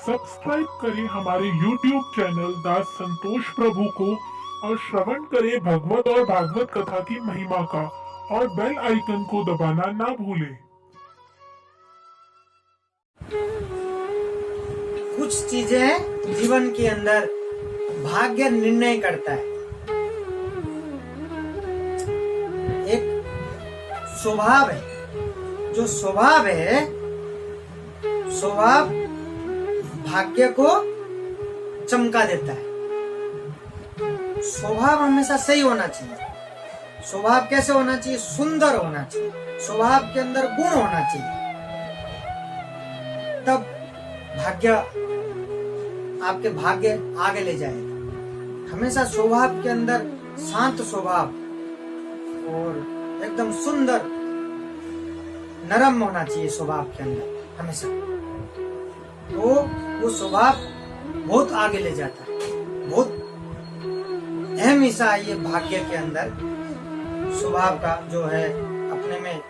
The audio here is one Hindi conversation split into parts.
सब्सक्राइब करें हमारे YouTube चैनल दास संतोष प्रभु को और श्रवण करें भगवत और भागवत कथा की महिमा का और बेल आइकन को दबाना ना भूलें। कुछ चीजें जीवन के अंदर भाग्य निर्णय करता है। एक स्वभाव है, जो स्वभाव है, स्वभाव भाग्य को चमका देता है। स्वभाव हमेशा सही होना चाहिए। स्वभाव कैसे होना चाहिए? सुंदर होना चाहिए। स्वभाव के अंदर गुण होना चाहिए, तब भाग्य आपके भाग्य आगे ले जाएगा। हमेशा स्वभाव के अंदर शांत स्वभाव और एकदम सुंदर नरम होना चाहिए स्वभाव के अंदर हमेशा, तो वो स्वभाव बहुत आगे ले जाता है। बहुत अहम हिस्सा है ये भाग्य के अंदर स्वभाव का, जो है अपने में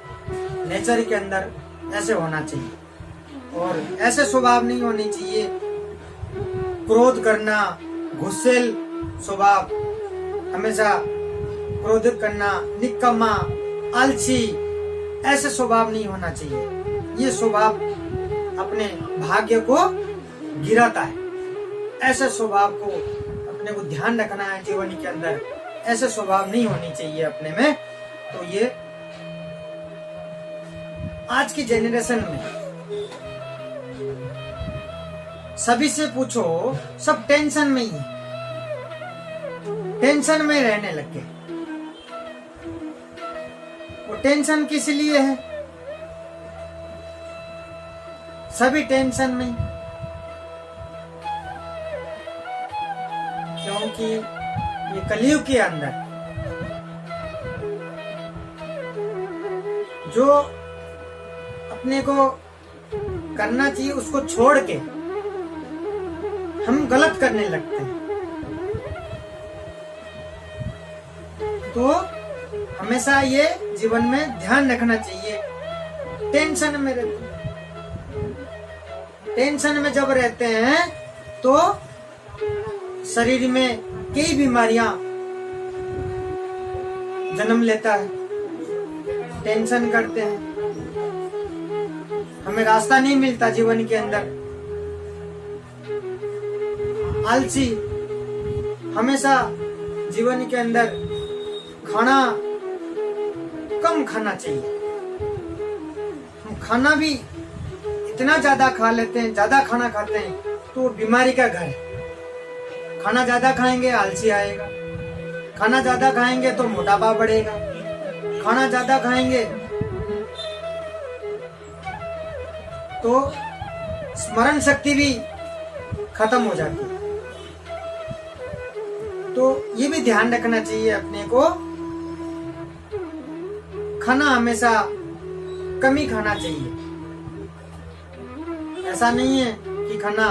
नेचर के अंदर ऐसे होना चाहिए। और ऐसे स्वभाव नहीं होनी चाहिए क्रोध करना, गुस्सेल स्वभाव, हमेशा क्रोधित करना, निकम्मा, आलसी, ऐसे स्वभाव नहीं होना चाहिए। ये स्वभाव अपने भाग्य को गिराता है। ऐसे स्वभाव को अपने को ध्यान रखना है जीवन के अंदर। ऐसे स्वभाव नहीं होनी चाहिए अपने में। तो ये आज की जनरेशन में सभी से पूछो, सब टेंशन में ही है, टेंशन में रहने लग गए। वो टेंशन किस लिए है? सभी टेंशन में, क्योंकि ये कलयुग के अंदर जो अपने को करना चाहिए उसको छोड़ के हम गलत करने लगते हैं। तो हमेशा ये जीवन में ध्यान रखना चाहिए। टेंशन में रहते हैं, टेंशन में जब रहते हैं तो शरीर में कई बीमारियां जन्म लेता है। टेंशन करते हैं, हमें रास्ता नहीं मिलता जीवन के अंदर। आलसी, हमेशा जीवन के अंदर खाना कम खाना चाहिए। हम खाना भी इतना ज्यादा खा लेते हैं, ज्यादा खाना खाते हैं तो वो बीमारी का घर है। खाना ज्यादा खाएंगे आलसी आएगा, खाना ज्यादा खाएंगे तो मोटापा बढ़ेगा, खाना ज्यादा खाएंगे तो स्मरण शक्ति भी खत्म हो जाती है। तो ये भी ध्यान रखना चाहिए अपने को, खाना हमेशा कम ही खाना चाहिए। ऐसा नहीं है कि खाना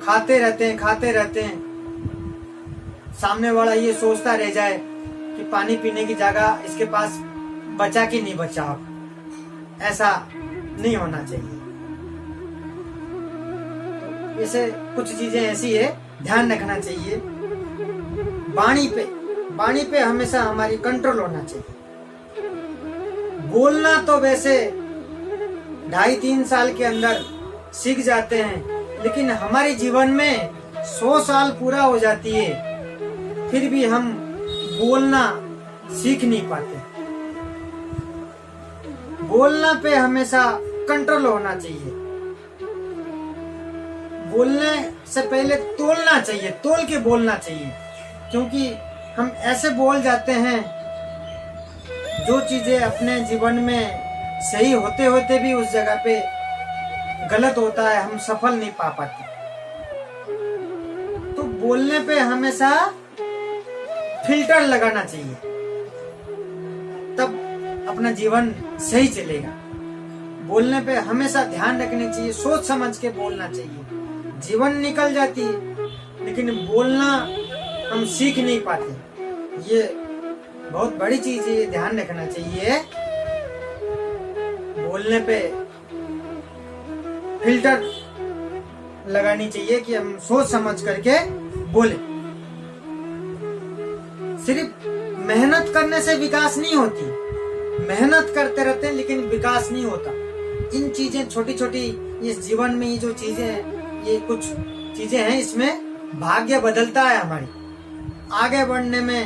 खाते रहते हैं, सामने वाला ये सोचता रह जाए कि पानी पीने की जगह इसके पास बचा कि नहीं बचा। ऐसा नहीं होना चाहिए। तो ऐसे कुछ चीजें ऐसी है, ध्यान रखना चाहिए। वाणी पे हमेशा हमारी कंट्रोल होना चाहिए। बोलना तो वैसे 2.5-3 साल के अंदर सीख जाते हैं, लेकिन हमारे जीवन में 100 साल पूरा हो जाती है, फिर भी हम बोलना सीख नहीं पाते। बोलना पे हमेशा कंट्रोल होना चाहिए। बोलने से पहले तोलना चाहिए, तोल के बोलना चाहिए, क्योंकि हम ऐसे बोल जाते हैं जो चीजें अपने जीवन में सही होते होते भी उस जगह पे गलत होता है, हम सफल नहीं पा पाते। तो बोलने पे हमेशा फिल्टर लगाना चाहिए, तब अपना जीवन सही चलेगा। बोलने पे हमेशा ध्यान रखना चाहिए, सोच समझ के बोलना चाहिए। जीवन निकल जाती है, लेकिन बोलना हम सीख नहीं पाते। ये बहुत बड़ी चीज है, ये ध्यान रखना चाहिए। बोलने पे फिल्टर लगानी चाहिए कि हम सोच समझ करके बोले। सिर्फ मेहनत करने से विकास नहीं होती, मेहनत करते रहते हैं लेकिन विकास नहीं होता। इन चीजें छोटी छोटी इस जीवन में ये जो चीजें हैं, ये कुछ चीजें हैं, इसमें भाग्य बदलता है हमारी आगे बढ़ने में।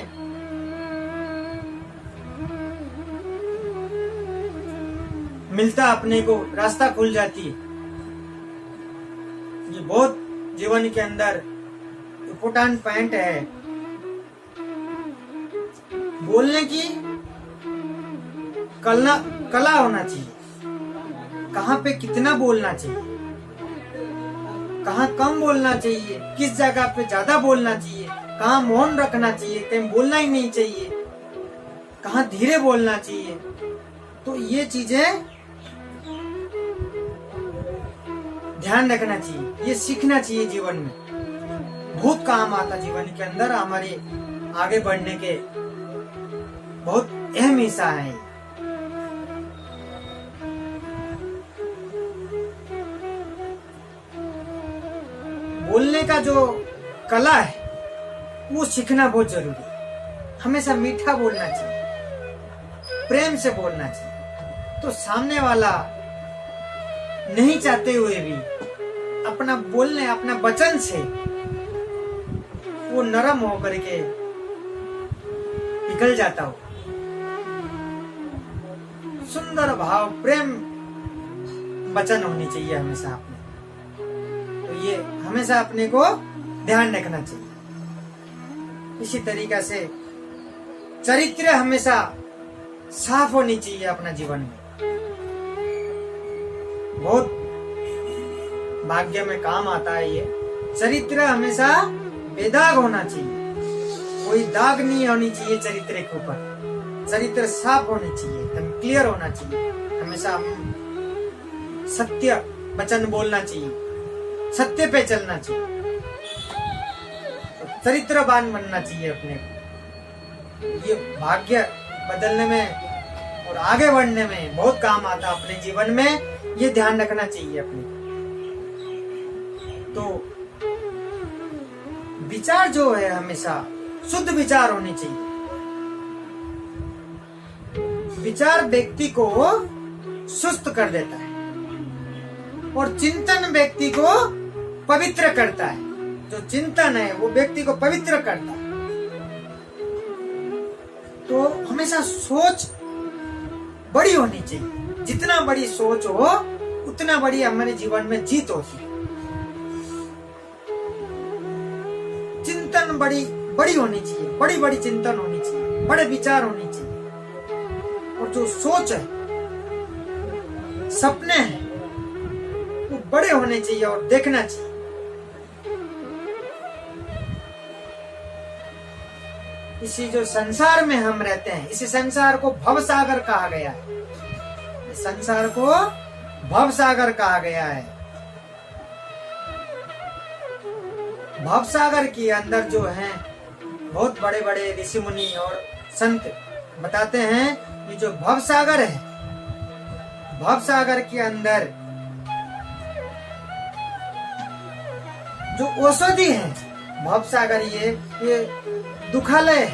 मिलता अपने को, रास्ता खुल जाती है। ये बहुत जीवन के अंदर इम्पोर्टेंट पॉइंट है। बोलने की कला होना चाहिए। कहाँ पे कितना बोलना चाहिए, कहाँ कम बोलना चाहिए, किस जगह पे ज्यादा बोलना चाहिए, कहाँ मौन रखना चाहिए, कहीं बोलना ही नहीं चाहिए, कहाँ धीरे बोलना चाहिए। तो ये चीजें ध्यान रखना चाहिए, ये सीखना चाहिए जीवन में। बहुत काम आता जीवन के अंदर, हमारे आगे बढ़ने के बहुत अहम हिस्सा है। बोलने का जो कला है वो सीखना बहुत जरूरी है। हमेशा मीठा बोलना चाहिए, प्रेम से बोलना चाहिए। तो सामने वाला नहीं चाहते हुए भी अपना बोलने, अपना वचन से वो नरम होकर के निकल जाता हो। सुंदर भाव, प्रेम वचन होनी चाहिए हमेशा अपने। तो ये हमेशा अपने को ध्यान रखना चाहिए। इसी तरीके से चरित्र हमेशा साफ होनी चाहिए अपना जीवन में। बहुत भाग्य में काम आता है ये। चरित्र हमेशा बेदाग होना चाहिए, कोई दाग नहीं होनी चाहिए चरित्र के ऊपर। चरित्र साफ होनी चाहिए, एकदम क्लियर होना चाहिए। हमेशा सत्य वचन बोलना चाहिए, सत्य पे चलना चाहिए, चरित्रवान बनना चाहिए अपने को। ये भाग्य बदलने में और आगे बढ़ने में बहुत काम आता है अपने जीवन में। ये ध्यान रखना चाहिए अपने। तो विचार जो है हमेशा शुद्ध विचार होने चाहिए। विचार व्यक्ति को सुस्त कर देता है और चिंतन व्यक्ति को पवित्र करता है। जो चिंतन है वो व्यक्ति को पवित्र करता है। तो हमेशा सोच बड़ी होनी चाहिए। जितना बड़ी सोच हो उतना बड़ी हमारे जीवन में जीत होती है। चिंतन बड़ी होनी चाहिए, बड़ी बड़ी चिंतन होनी चाहिए, बड़े विचार होने चाहिए। और जो सोच है, सपने हैं, वो बड़े होने चाहिए और देखना चाहिए। इसी जो संसार में हम रहते हैं, इसी संसार को भवसागर कहा गया है। इस संसार को भवसागर कहा गया है। भवसागर के अंदर जो हैं बहुत बड़े बड़े ऋषि मुनि और संत बताते हैं कि जो भवसागर है, भवसागर के अंदर जो औषधि है, भवसागर ये दुखालय है।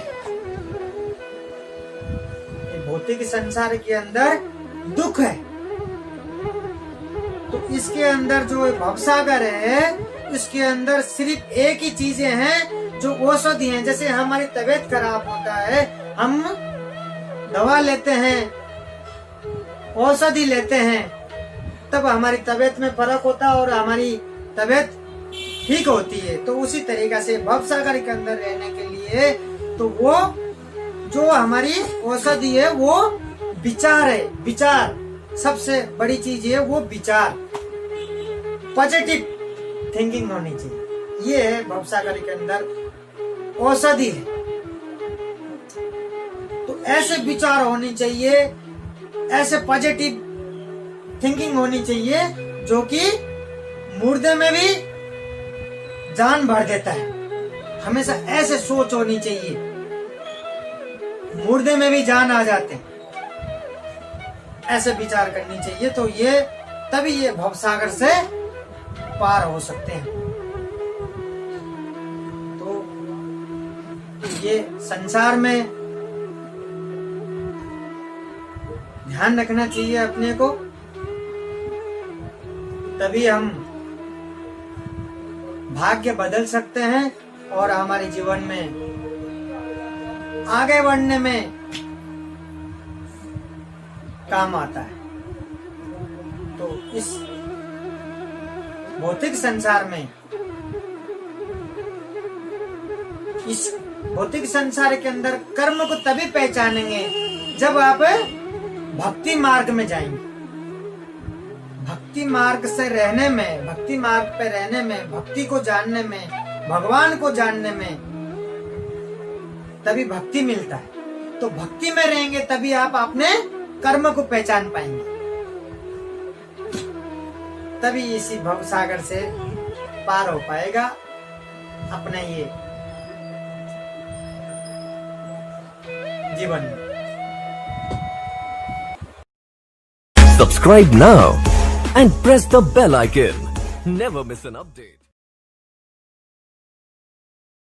ये भौतिक संसार के अंदर दुख है, तो इसके अंदर जो भवसागर है, इसके अंदर सिर्फ एक ही चीजें हैं जो औषधि हैं। जैसे हमारी तबीयत खराब होता है, हम दवा लेते हैं, औषधि लेते हैं, तब हमारी तबीयत में फर्क होता है और हमारी तबीयत ठीक होती है। तो उसी तरीके से भवसागर के अंदर रहने के लिए तो वो जो हमारी औषधि है वो विचार है। विचार सबसे बड़ी चीज है, वो विचार, पॉजिटिव थिंकिंग होनी चाहिए। ये है भवसागर के अंदर औषधि है। तो ऐसे विचार होनी चाहिए, ऐसे पॉजिटिव थिंकिंग होनी चाहिए जो कि मुर्दे में भी जान भर देता है। हमेशा ऐसे सोच होनी चाहिए, मुर्दे में भी जान आ जाते हैं। ऐसे विचार करनी चाहिए। तो ये तभी ये भवसागर से पार हो सकते हैं। तो ये संसार में ध्यान रखना चाहिए अपने को, तभी हम भाग्य बदल सकते हैं और हमारे जीवन में आगे बढ़ने में काम आता है। तो इस भौतिक संसार में, इस भौतिक संसार के अंदर कर्म को तभी पहचानेंगे जब आप भक्ति मार्ग में जाएंगे। भक्ति मार्ग से रहने में, भक्ति मार्ग पे रहने में, भक्ति को जानने में, भगवान को जानने में तभी भक्ति मिलता है। तो भक्ति में रहेंगे तभी आप अपने कर्म को पहचान पाएंगे, तभी इसी भवसागर से पार हो पाएगा अपने ये जीवन में। Subscribe now and press the bell icon. Never miss an update.